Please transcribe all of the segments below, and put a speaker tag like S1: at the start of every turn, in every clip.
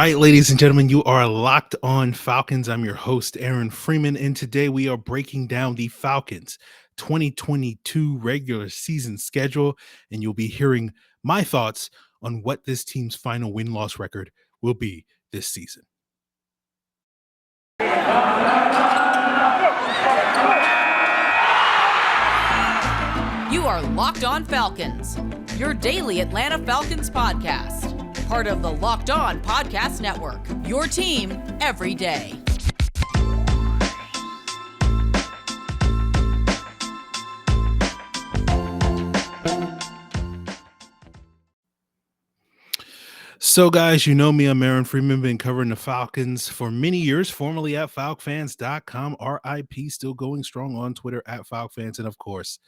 S1: right, ladies and gentlemen, you are Locked On Falcons. I'm your host, Aaron Freeman, and today we are breaking down the Falcons 2022 regular season schedule, and you'll be hearing my thoughts on what this team's final win-loss record will be this season.
S2: You are Locked On Falcons, your daily Atlanta Falcons podcast. Part of the Locked On Podcast Network, your team every day.
S1: So, guys, you know me. I'm Aaron Freeman, been covering the Falcons for many years, formerly at FalcFans.com, RIP, still going strong on Twitter at FalcFans, and of course,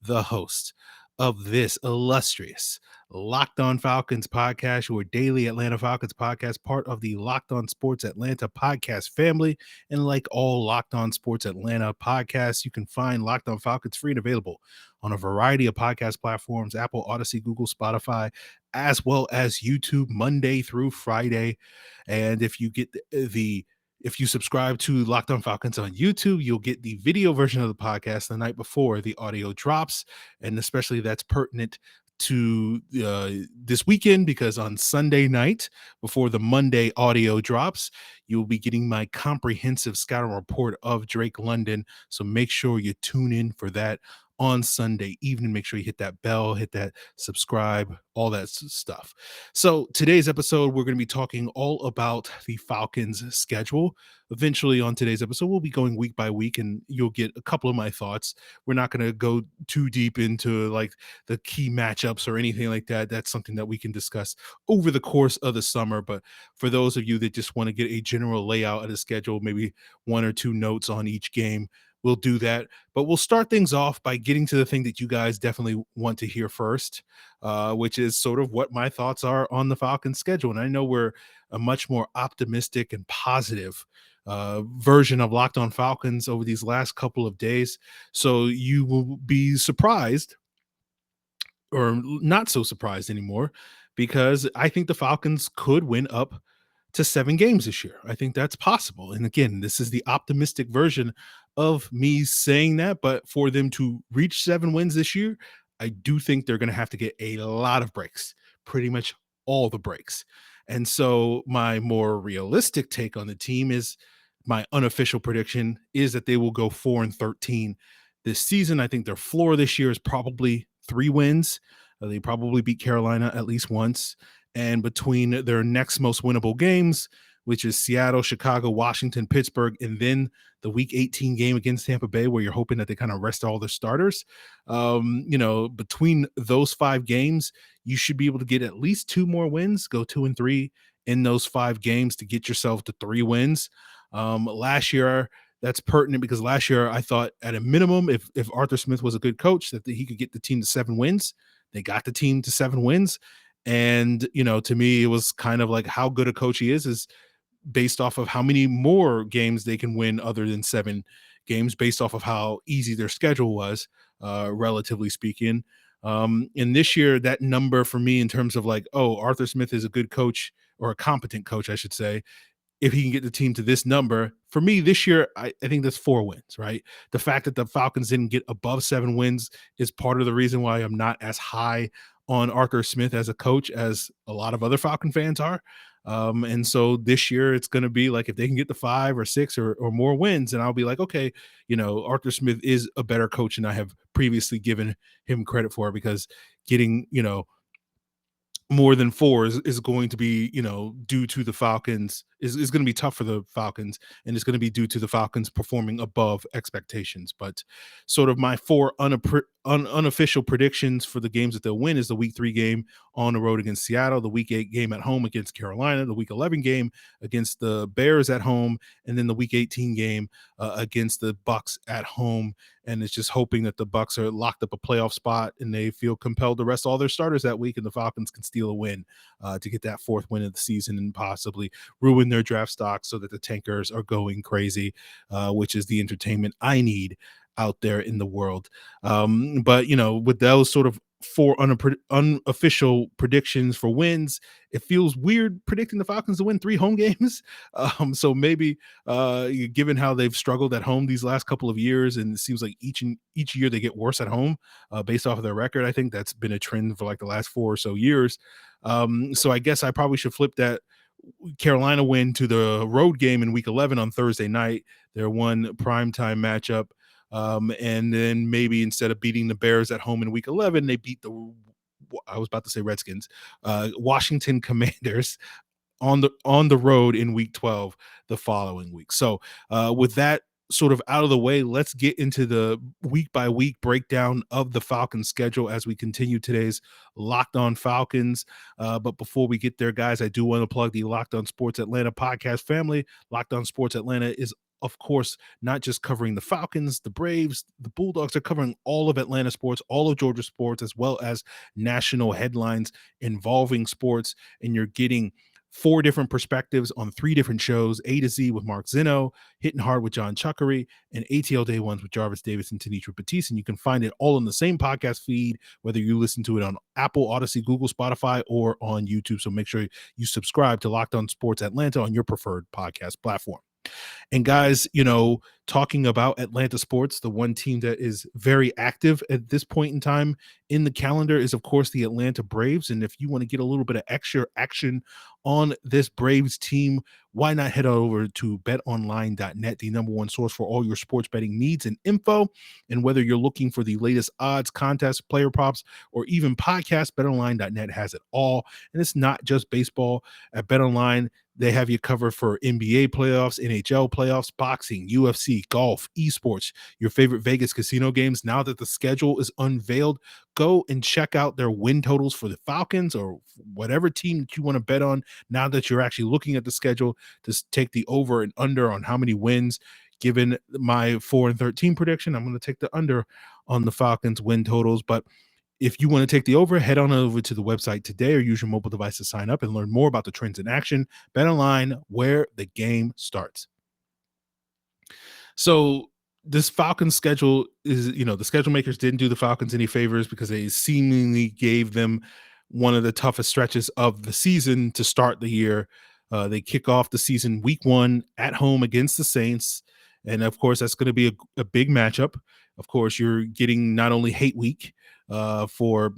S1: the host of this illustrious Locked On Falcons podcast, your daily Atlanta Falcons podcast, part of the Locked On Sports Atlanta podcast family. And like all Locked On Sports Atlanta podcasts, you can find Locked On Falcons free and available on a variety of podcast platforms, Apple, Odyssey, Google, Spotify, as well as YouTube, Monday through Friday. And if you get if you subscribe to Locked On Falcons on YouTube, you'll get the video version of the podcast the night before the audio drops. And especially that's pertinent to this weekend, because on Sunday night, before the Monday audio drops, you'll be getting my comprehensive scouting report of Drake London. So make sure you tune in for that on Sunday evening. Make sure you hit that bell, hit that subscribe, all that stuff. So today's episode, we're going to be talking all about the Falcons schedule. Eventually on today's episode, we'll be going week by week and you'll get a couple of my thoughts. We're not going to go too deep into like the key matchups or anything like that. That's something that we can discuss over the course of the summer. But for those of you that just want to get a general layout of the schedule, maybe one or two notes on each game, we'll do that. But we'll start things off by getting to the thing that you guys definitely want to hear first, which is sort of what my thoughts are on the Falcons schedule. And I know we're a much more optimistic and positive version of Locked On Falcons over these last couple of days. So you will be surprised, or not so surprised anymore, because I think the Falcons could win up to 7 games this year. I think that's possible. And again, this is the optimistic version of me saying that, but for them to reach 7 wins this year, I do think they're going to have to get a lot of breaks, pretty much all the breaks. And so my more realistic take on the team is, my unofficial prediction is that they will go 4-13 this season. I think their floor this year is probably 3 wins. They probably beat Carolina at least once. And between their next most winnable games, which is Seattle, Chicago, Washington, Pittsburgh, and then the Week 18 game against Tampa Bay, where you're hoping that they kind of rest all their starters, between those 5 games, you should be able to get at least 2 more wins, go 2-3 in those 5 games to get yourself to 3 wins. Last year, that's pertinent because last year I thought at a minimum, if Arthur Smith was a good coach, that he could get the team to 7 wins. They got the team to 7 wins. And, to me, it was kind of like how good a coach he is based off of how many more games they can win other than 7 games, based off of how easy their schedule was, relatively speaking. And this year, that number for me in terms of like, Arthur Smith is a good coach, or a competent coach, I should say, if he can get the team to this number, for me this year, I think that's 4 wins, right? The fact that the Falcons didn't get above 7 wins is part of the reason why I'm not as high on Arthur Smith as a coach as a lot of other Falcon fans are. And so this year it's going to be like, if they can get to 5 or 6 or more wins, and I'll be like, okay, Arthur Smith is a better coach than I have previously given him credit for, because getting, more than 4 is going to be, due to the Falcons, is going to be tough for the Falcons, and it's going to be due to the Falcons performing above expectations. But sort of my 4 unofficial predictions for the games that they'll win is the Week 3 game on the road against Seattle, the Week 8 game at home against Carolina, the Week 11 game against the Bears at home, and then the Week 18 game against the Bucs at home. And it's just hoping that the Bucs are locked up a playoff spot and they feel compelled to rest all their starters that week, and the Falcons can steal a win to get that 4th win of the season and possibly ruin their draft stock so that the tankers are going crazy, which is the entertainment I need out there in the world. But with those sort of for unofficial predictions for wins, it feels weird predicting the Falcons to win 3 home games. So maybe, given how they've struggled at home these last couple of years, and it seems like each year they get worse at home, based off of their record. I think that's been a trend for like the last 4 or so years. So I guess I probably should flip that Carolina win to the road game in week 11 on Thursday night, their one primetime matchup. And then maybe instead of beating the Bears at home in week 11, they beat I was about to say Redskins, Washington Commanders on the road in week 12 the following week. So with that sort of out of the way, let's get into the week by week breakdown of the Falcons schedule as we continue today's Locked On Falcons. But before we get there, guys, I do want to plug the Locked On Sports Atlanta podcast family. Locked On Sports Atlanta is, of course, not just covering the Falcons, the Braves, the Bulldogs. Are covering all of Atlanta sports, all of Georgia sports, as well as national headlines involving sports. And you're getting 4 different perspectives on 3 different shows: A to Z with Mark Zinno, Hitting Hard with John Chuckery, and ATL Day Ones with Jarvis Davis and Tanitra Batiste. And you can find it all in the same podcast feed, whether you listen to it on Apple, Odyssey, Google, Spotify, or on YouTube. So make sure you subscribe to Locked On Sports Atlanta on your preferred podcast platform. And guys, talking about Atlanta sports, the one team that is very active at this point in time in the calendar is, of course, the Atlanta Braves. And if you want to get a little bit of extra action on this Braves team, why not head over to betonline.net, the number one source for all your sports betting needs and info. And whether you're looking for the latest odds, contests, player props, or even podcasts, betonline.net has it all. And it's not just baseball. At BetOnline, they have you covered for NBA playoffs, NHL playoffs, boxing, UFC, golf, esports, your favorite Vegas casino games. Now that the schedule is unveiled, go and check out their win totals for the Falcons or whatever team that you want to bet on. Now that you're actually looking at the schedule, to take the over and under on how many wins. Given my 4-13 prediction, I'm going to take the under on the Falcons win totals. But if you want to take the over, head on over to the website today or use your mobile device to sign up and learn more about the trends in action. BetOnline, where the game starts. So this Falcons schedule is, the schedule makers didn't do the Falcons any favors because they seemingly gave them one of the toughest stretches of the season to start the year. They kick off the season week 1 at home against the Saints. And of course, that's going to be a big matchup. Of course, you're getting not only hate week for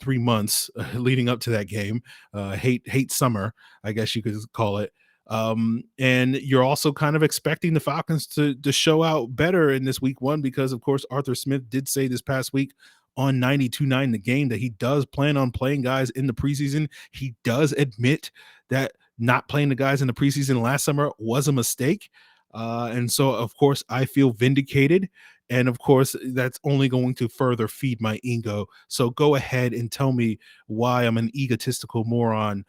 S1: 3 months leading up to that game, hate summer, I guess you could call it. And you're also kind of expecting the Falcons to show out better in this week 1 because, of course, Arthur Smith did say this past week on 92.9 The Game that he does plan on playing guys in the preseason. He does admit that not playing the guys in the preseason last summer was a mistake. And so, of course, I feel vindicated. And of course, that's only going to further feed my ego. So go ahead and tell me why I'm an egotistical moron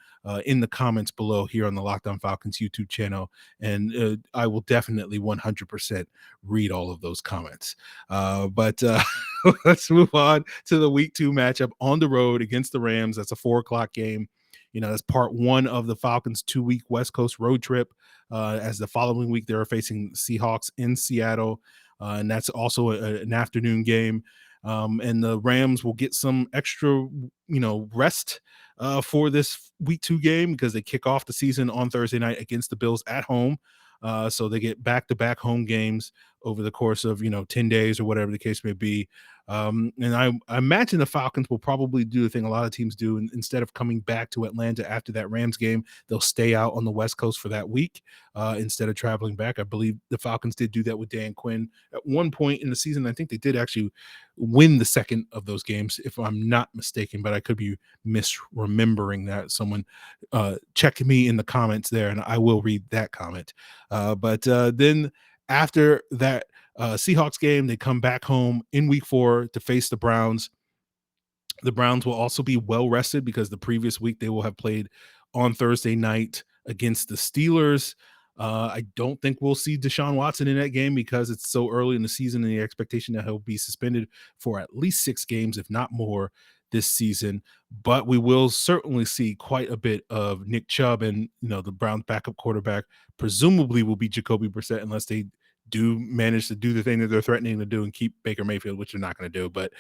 S1: in the comments below here on the Locked On Falcons YouTube channel. And I will definitely 100% read all of those comments. But let's move on to the week 2 matchup on the road against the Rams. That's a 4:00 game. That's part 1 of the Falcons' 2-week West Coast road trip. As the following week, they're facing Seahawks in Seattle. And that's also an afternoon game. And the Rams will get some extra, rest for this week 2 game because they kick off the season on Thursday night against the Bills at home. So they get back-to-back home games over the course of, 10 days or whatever the case may be. And I imagine the Falcons will probably do the thing a lot of teams do. And instead of coming back to Atlanta after that Rams game, they'll stay out on the West Coast for that week instead of traveling back. I believe the Falcons did do that with Dan Quinn at one point in the season. I think they did actually win the second of those games, if I'm not mistaken, but I could be misremembering that. Someone check me in the comments there, and I will read that comment. But then after that Seahawks game, they come back home in week 4 to face the Browns. The Browns will also be well rested because the previous week they will have played on Thursday night against the Steelers. I don't think we'll see Deshaun Watson in that game because it's so early in the season and the expectation that he'll be suspended for at least 6 games, if not more, this season. But we will certainly see quite a bit of Nick Chubb, and the Browns backup quarterback presumably will be Jacoby Brissett unless they do manage to do the thing that they're threatening to do and keep Baker Mayfield, which they're not going to do. But,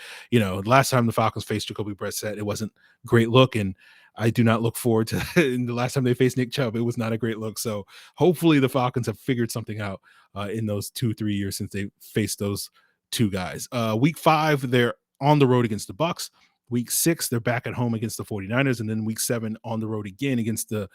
S1: last time the Falcons faced Jacoby Brissett, it wasn't a great look. And I do not look forward to the last time they faced Nick Chubb. It was not a great look. So hopefully the Falcons have figured something out in those 2-3 years since they faced those two guys. Week 5, they're on the road against the Bucs. Week 6, they're back at home against the 49ers. And then week 7 on the road again against the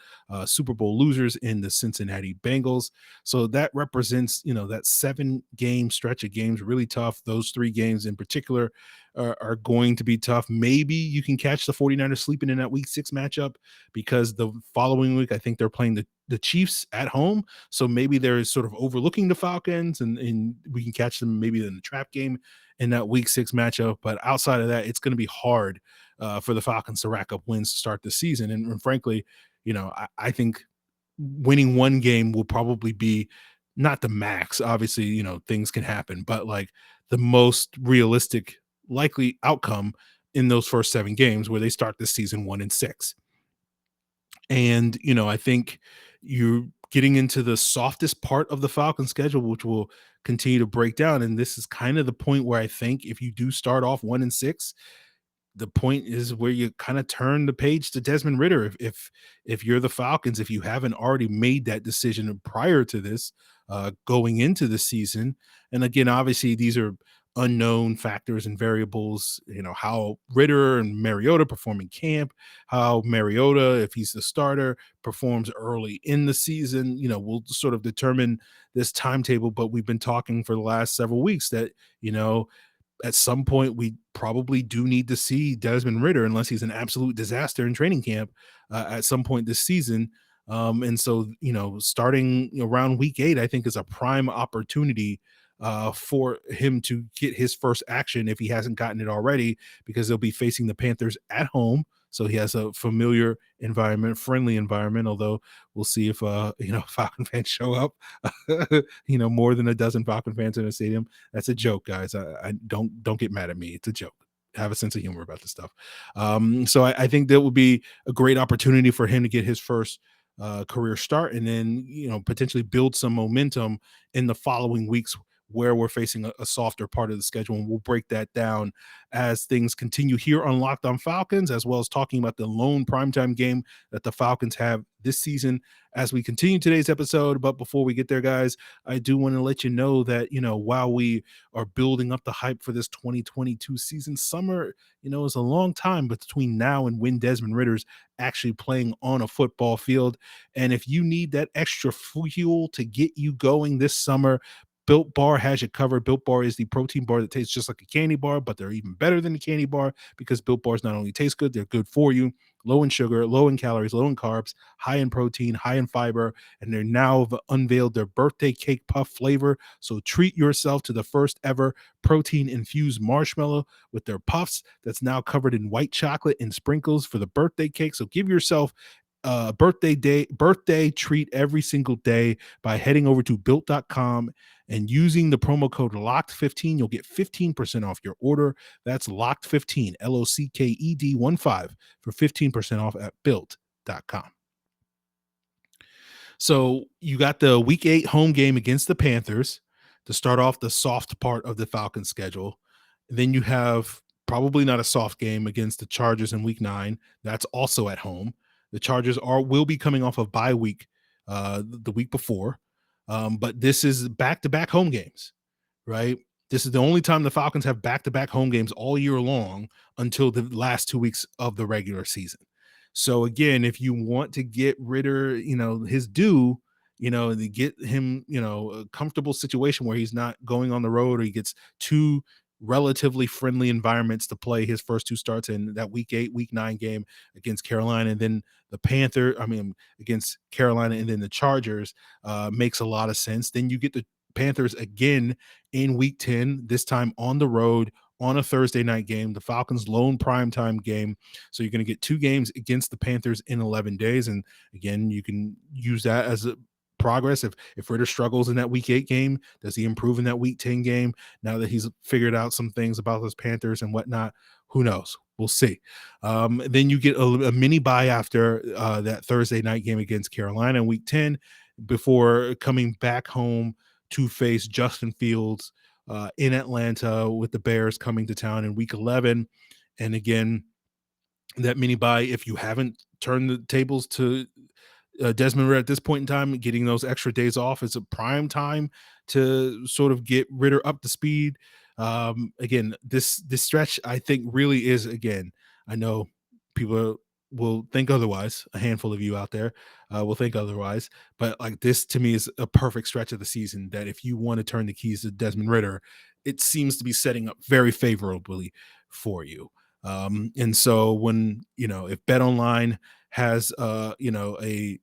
S1: Super Bowl losers in the Cincinnati Bengals. So that represents, that 7-game stretch of games, really tough. Those 3 games in particular are going to be tough. Maybe you can catch the 49ers sleeping in that week 6 matchup, because the following week, I think they're playing the Chiefs at home. So maybe they're sort of overlooking the Falcons and we can catch them maybe in the trap game in that week 6 matchup. But outside of that, it's going to be hard for the Falcons to rack up wins to start the season. And frankly, I think winning one game will probably be not the max. Obviously, things can happen, but like the most realistic likely outcome in those first 7 games where they start this season 1-6. And, I think you're getting into the softest part of the Falcons schedule, which will continue to break down. And this is kind of the point where I think if you do start off 1-6, the point is where you kind of turn the page to Desmond Ridder. If you're the Falcons, if you haven't already made that decision prior to this, going into the season. And again, obviously these are unknown factors and variables, how Ridder and Mariota perform in camp, how Mariota, if he's the starter, performs early in the season, will sort of determine this timetable. But we've been talking for the last several weeks that, at some point we probably do need to see Desmond Ridder, unless he's an absolute disaster in training camp at some point this season. And so, starting around week 8, I think is a prime opportunity for him to get his first action if he hasn't gotten it already, because they'll be facing the Panthers at home. So he has a familiar environment, friendly environment, although we'll see if, Falcon fans show up, more than a dozen Falcon fans in a stadium. That's a joke, guys. I don't get mad at me. It's a joke. Have a sense of humor about this stuff. So I think that would be a great opportunity for him to get his first career start, and then, potentially build some momentum in the following weeks where we're facing a softer part of the schedule. And we'll break that down as things continue here on Locked On Falcons, as well as talking about the lone primetime game that the Falcons have this season as we continue today's episode. But before we get there, guys, I do want to let you know that, while we are building up the hype for this 2022 season, summer, is a long time between now and when Desmond Ridder's actually playing on a football field. And if you need that extra fuel to get you going this summer, Built Bar has you covered. Built Bar is the protein bar that tastes just like a candy bar, but they're even better than a candy bar, because Built Bars not only taste good, they're good for you. Low in sugar, low in calories, low in carbs, high in protein, high in fiber, and they're now unveiled their birthday cake puff flavor. So treat yourself to the first ever protein-infused marshmallow with their puffs that's now covered in white chocolate and sprinkles for the birthday cake. So give yourself birthday treat every single day by heading over to built.com and using the promo code LOCKED15. You'll get 15% off your order. That's LOCKED15, LOCKED15 for 15% off at built.com. So you got the week 8 home game against the Panthers to start off the soft part of the Falcons schedule. And then you have probably not a soft game against the Chargers in week 9. That's also at home. The Chargers will be coming off of bye week the week before. But this is back-to-back home games, right? This is the only time the Falcons have back-to-back home games all year long until the last 2 weeks of the regular season. So again, if you want to get Ridder, his due, to get him, a comfortable situation where he's not going on the road, or he gets 2 relatively friendly environments to play his first 2 starts in that week 8, week 9 game against Carolina, and then against Carolina, and then the Chargers, makes a lot of sense. Then you get the Panthers again in week 10, this time on the road on a Thursday night game, the Falcons' lone primetime game. So you're going to get 2 games against the Panthers in 11 days. And again, you can use that as a progress. If Ridder struggles in that week 8 game, does he improve in that week 10 game? Now that he's figured out some things about those Panthers and whatnot, who knows? We'll see. Then you get a mini bye after that Thursday night game against Carolina in week 10, before coming back home to face Justin Fields in Atlanta with the Bears coming to town in week 11. And again, that mini bye, if you haven't turned the tables to Desmond Ridder at this point in time, getting those extra days off is a prime time to sort of get Ridder up to speed. Again, this stretch, I think, really is, again, I know people will think otherwise. A handful of you out there will think otherwise, but like this to me is a perfect stretch of the season that if you want to turn the keys to Desmond Ridder, it seems to be setting up very favorably for you. And so when, if BetOnline has, a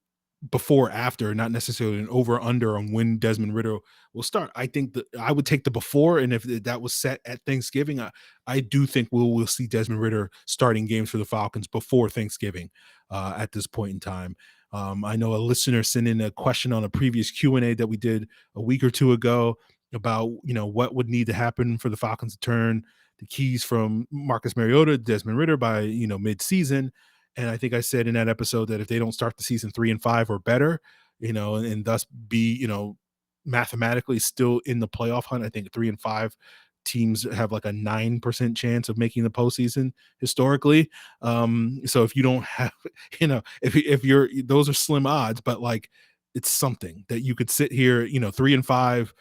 S1: before after, not necessarily an over under on when Desmond Ridder will start, I think that I would take the before. And if that was set at Thanksgiving, I do think we'll see Desmond Ridder starting games for the Falcons before Thanksgiving at this point in time. I know a listener sent in a question on a previous Q&A that we did a week or two ago about, what would need to happen for the Falcons to turn the keys from Marcus Mariota to Desmond Ridder by, mid-season. And I think I said in that episode that if they don't start the season 3-5 or better, and thus be, mathematically still in the playoff hunt, I think 3-5 teams have like a 9% chance of making the postseason historically. So if you don't have, if you're, those are slim odds, but like it's something that you could sit here, 3-5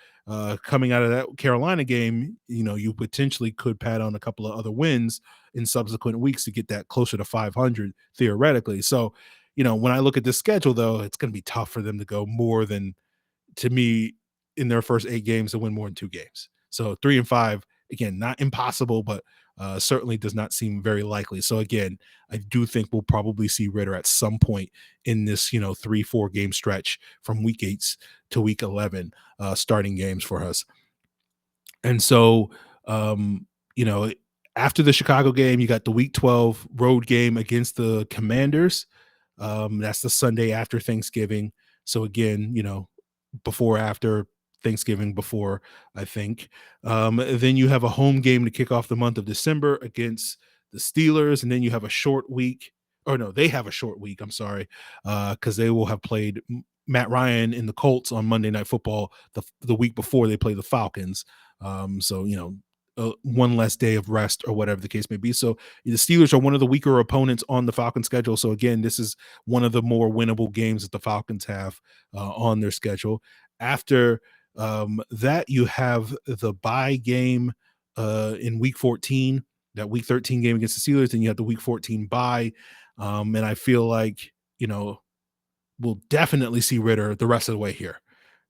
S1: coming out of that Carolina game, you potentially could pad on a couple of other wins in subsequent weeks to get that closer to 500 theoretically. So, when I look at this schedule, though, it's going to be tough for them to go more than, to me, in their first 8 games to win more than 2 games. So 3-5, again, not impossible, but certainly does not seem very likely. So again, I do think we'll probably see Ridder at some point in this, 3-4 game stretch from week 8 to week 11, starting games for us. And so, after the Chicago game, you got the week 12 road game against the Commanders. That's the Sunday after Thanksgiving. So again, before, after Thanksgiving, before, I think. Then you have a home game to kick off the month of December against the Steelers. And then you have a short week. Or no, they have a short week. I'm sorry. Because they will have played Matt Ryan and the Colts on Monday Night Football the week before they play the Falcons. So, one less day of rest or whatever the case may be. So the Steelers are one of the weaker opponents on the Falcons schedule. So again, this is one of the more winnable games that the Falcons have on their schedule. After that, you have the bye game in week 14, that week 13 game against the Steelers, and you have the week 14 bye. And I feel like, we'll definitely see Ridder the rest of the way here.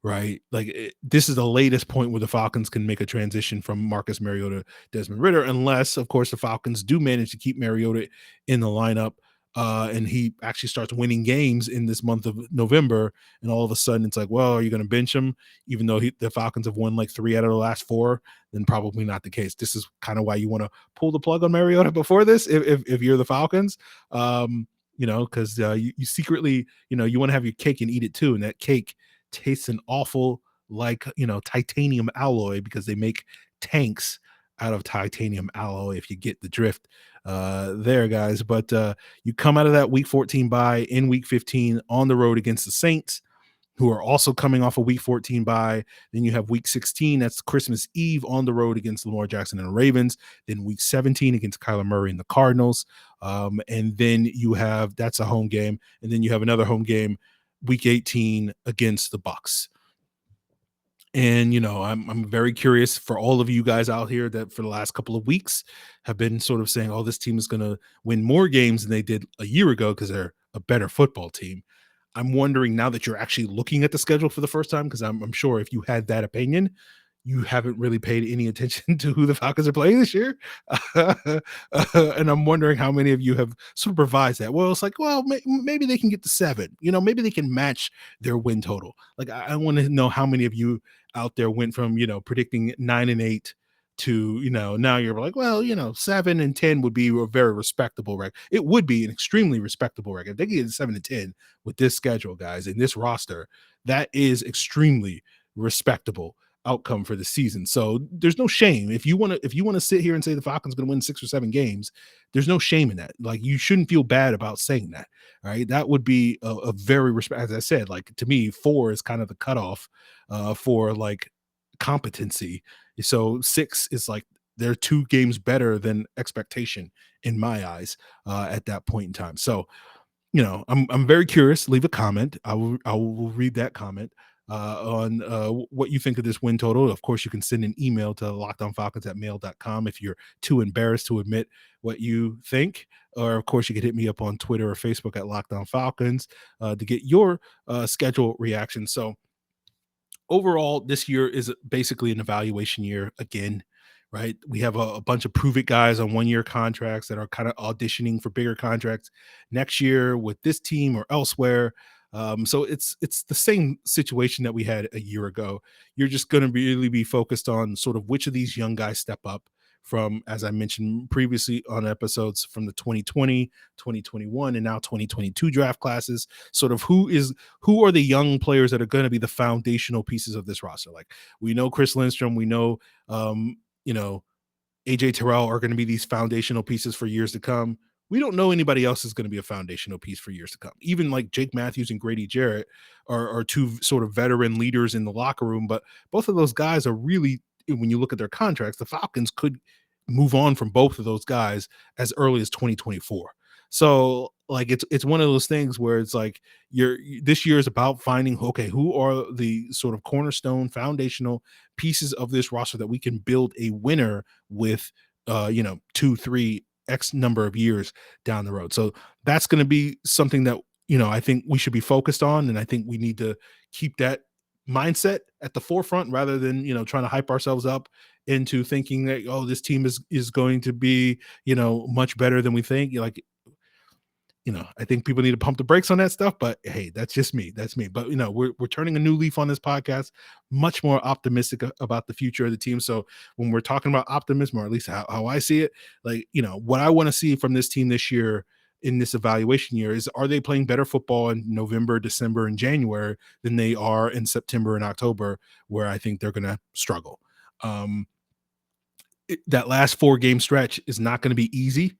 S1: Right. Like this is the latest point where the Falcons can make a transition from Marcus Mariota, Desmond Ridder, unless, of course, the Falcons do manage to keep Mariota in the lineup and he actually starts winning games in this month of November. And all of a sudden it's like, well, are you going to bench him? Even though the Falcons have won like 3 out of the last 4, then probably not the case. This is kind of why you want to pull the plug on Mariota before this. If you're the Falcons, because you secretly, you want to have your cake and eat it too. And that cake tastes an awful like titanium alloy, because they make tanks out of titanium alloy, if you get the drift there, guys. But you come out of that week 14 bye in week 15 on the road against the Saints, who are also coming off a week 14 bye. Then you have week 16, that's Christmas Eve, on the road against Lamar Jackson and the Ravens. Then week 17 against Kyler Murray and the Cardinals. And then you have, that's a home game. And then you have another home game week 18 against the Bucks. And, I'm very curious for all of you guys out here that for the last couple of weeks have been sort of saying, oh, this team is going to win more games than they did a year ago because they're a better football team. I'm wondering, now that you're actually looking at the schedule for the first time, because I'm sure if you had that opinion, you haven't really paid any attention to who the Falcons are playing this year. And I'm wondering how many of you have supervised that. Well, it's like, well, maybe they can get to 7. Maybe they can match their win total. Like, I want to know how many of you out there went from, predicting 9-8 to, now you're like, well, 7-10 would be a very respectable record. It would be an extremely respectable record. If they get 7-10 with this schedule, guys, and this roster, that is extremely respectable. outcome for the season. So there's no shame if you want to sit here and say the Falcons going to win 6 or 7 games. There's no shame in that. Like, you shouldn't feel bad about saying that. All right, that would be a very respect. As I said, like, to me, 4 is kind of the cutoff for like competency. So 6 is like they're 2 games better than expectation in my eyes at that point in time. So, I'm very curious. Leave a comment. I will read that comment on what you think of this win total. Of course, you can send an email to lockedonfalcons@mail.com if you're too embarrassed to admit what you think. Or, of course, you can hit me up on Twitter or Facebook at Locked On Falcons to get your schedule reaction. So, overall, this year is basically an evaluation year again, right? We have a bunch of prove it guys on 1-year contracts that are kind of auditioning for bigger contracts next year with this team or elsewhere. So it's the same situation that we had a year ago. You're just going to really be focused on sort of which of these young guys step up from, as I mentioned previously on episodes, from the 2020, 2021, and now 2022 draft classes. Sort of who are the young players that are going to be the foundational pieces of this roster. Like, we know Chris Lindstrom, we know AJ Terrell are going to be these foundational pieces for years to come. We don't know anybody else is going to be a foundational piece for years to come. Even like Jake Matthews and Grady Jarrett are 2 sort of veteran leaders in the locker room, but both of those guys are really, when you look at their contracts, the Falcons could move on from both of those guys as early as 2024. So, like, it's one of those things where it's like this year is about finding, okay, who are the sort of cornerstone foundational pieces of this roster that we can build a winner with 2, 3 X number of years down the road. So that's going to be something that, I think we should be focused on. And I think we need to keep that mindset at the forefront rather than, trying to hype ourselves up into thinking that, oh, this team is going to be, much better than we think. Like, I think people need to pump the brakes on that stuff, but hey, that's just me. That's me. But we're turning a new leaf on this podcast, much more optimistic about the future of the team. So when we're talking about optimism, or at least how I see it, like, what I want to see from this team this year in this evaluation year is, are they playing better football in November, December, and January than they are in September and October, where I think they're going to struggle. That last 4-game stretch is not going to be easy.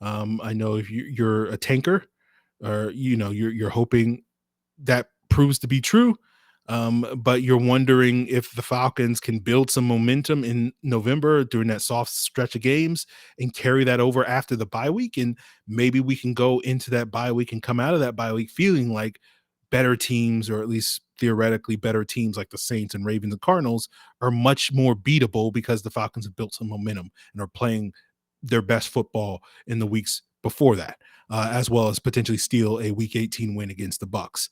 S1: I know if you're a tanker, or you're hoping that proves to be true, but you're wondering if the Falcons can build some momentum in November during that soft stretch of games and carry that over after the bye week, and maybe we can go into that bye week and come out of that bye week feeling like better teams, or at least theoretically better teams like the Saints and Ravens and Cardinals, are much more beatable because the Falcons have built some momentum and are playing their best football in the weeks before that, as well as potentially steal a Week 18 win against the Bucs.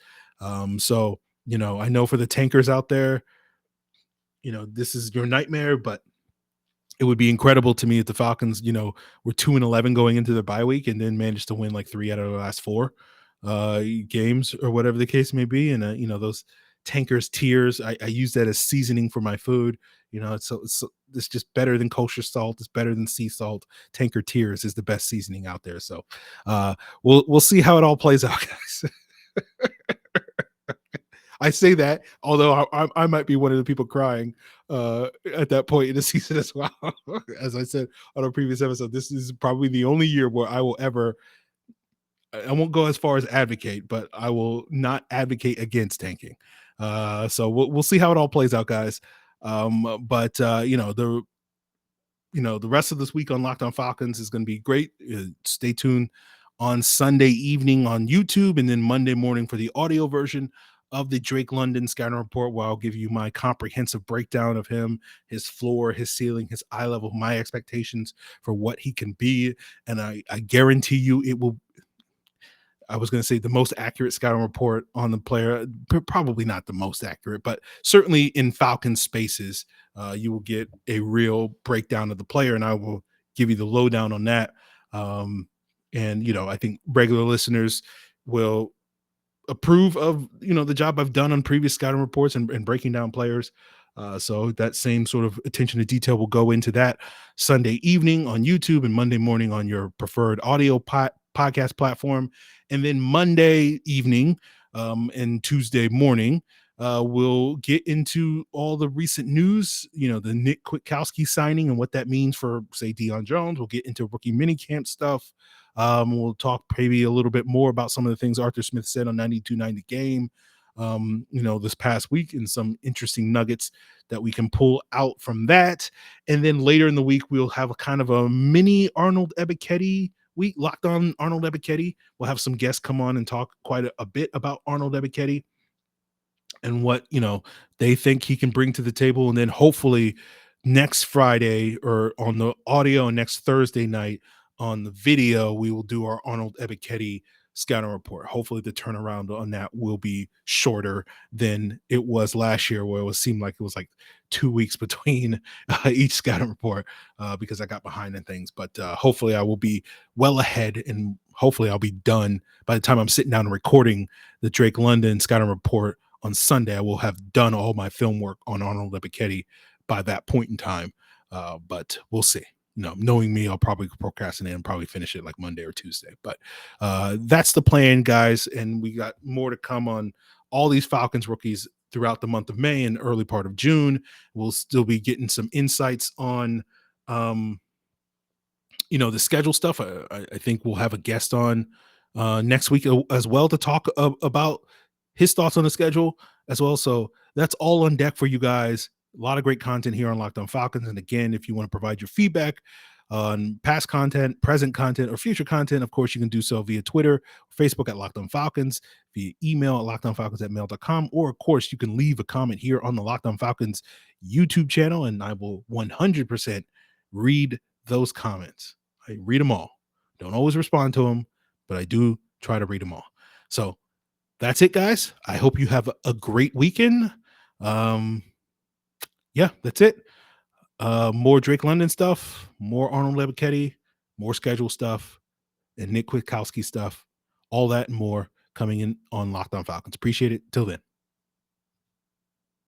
S1: So, I know for the tankers out there, this is your nightmare, but it would be incredible to me if the Falcons, were 2-11 going into the bye week and then managed to win like 3 out of the last 4 games, or whatever the case may be. And, those tankers tears, I use that as seasoning for my food. It's just better than kosher salt. It's better than sea salt. Tanker tears is the best seasoning out there. So we'll see how it all plays out, guys. I say that, although I might be one of the people crying at that point in the season as well. As I said on a previous episode, this is probably the only year where I will ever, I won't go as far as advocate, but I will not advocate against tanking. So we'll see how it all plays out, guys. But the rest of this week on Locked On Falcons is going to be great. Stay tuned on Sunday evening on YouTube, and then Monday morning for the audio version of the Drake London scouting report, where I'll give you my comprehensive breakdown of him, his floor, his ceiling, his eye level, my expectations for what he can be. And I guarantee you it will, I was going to say the most accurate scouting report on the player, probably not the most accurate, but certainly in Falcon spaces, you will get a real breakdown of the player, and I will give you the lowdown on that. And, I think regular listeners will approve of, the job I've done on previous scouting reports and breaking down players. So that same sort of attention to detail will go into that Sunday evening on YouTube and Monday morning on your preferred audio podcast platform. And then Monday evening and Tuesday morning, We'll get into all the recent news, the Nick Kwiatkowski signing and what that means for, say, Deion Jones. We'll get into rookie minicamp stuff. We'll talk maybe a little bit more about some of the things Arthur Smith said on 92.90 Game, this past week, and some interesting nuggets that we can pull out from that. And then later in the week, we'll have a kind of a mini Arnold Ebiketie week, Locked On Arnold Ebiketie. We'll have some guests come on and talk quite a bit about Arnold Ebiketie and what they think he can bring to the table. And then hopefully next Friday, or on the audio, and next Thursday night on the video, we will do our Arnold Ebiketie scouting report. Hopefully the turnaround on that will be shorter than it was last year, where it seemed like it was like 2 weeks between each scouting report, because I got behind in things. But hopefully I will be well ahead, and hopefully I'll be done by the time I'm sitting down and recording the Drake London scouting report on Sunday. I will have done all my film work on Arnold Ebiketie by that point in time. But we'll see. Knowing me, I'll probably procrastinate and probably finish it like Monday or Tuesday. But that's the plan, guys. And we got more to come on all these Falcons rookies throughout the month of May and early part of June. We'll still be getting some insights on, the schedule stuff. I think we'll have a guest on next week as well to talk about his thoughts on the schedule as well. So that's all on deck for you guys. A lot of great content here on Locked On Falcons. And again, if you want to provide your feedback on past content, present content, or future content, of course, you can do so via Twitter, or Facebook at Locked On Falcons, via email at lockedonfalcons@mail.com, or of course, you can leave a comment here on the Locked On Falcons YouTube channel, and I will 100% read those comments. I read them all. Don't always respond to them, but I do try to read them all. So that's it, guys. I hope you have a great weekend. Yeah, that's it. More Drake London stuff, more Arnold Ebiketie, more schedule stuff, and Nick Kwiatkowski stuff. All that and more coming in on Locked On Falcons. Appreciate it. Till then.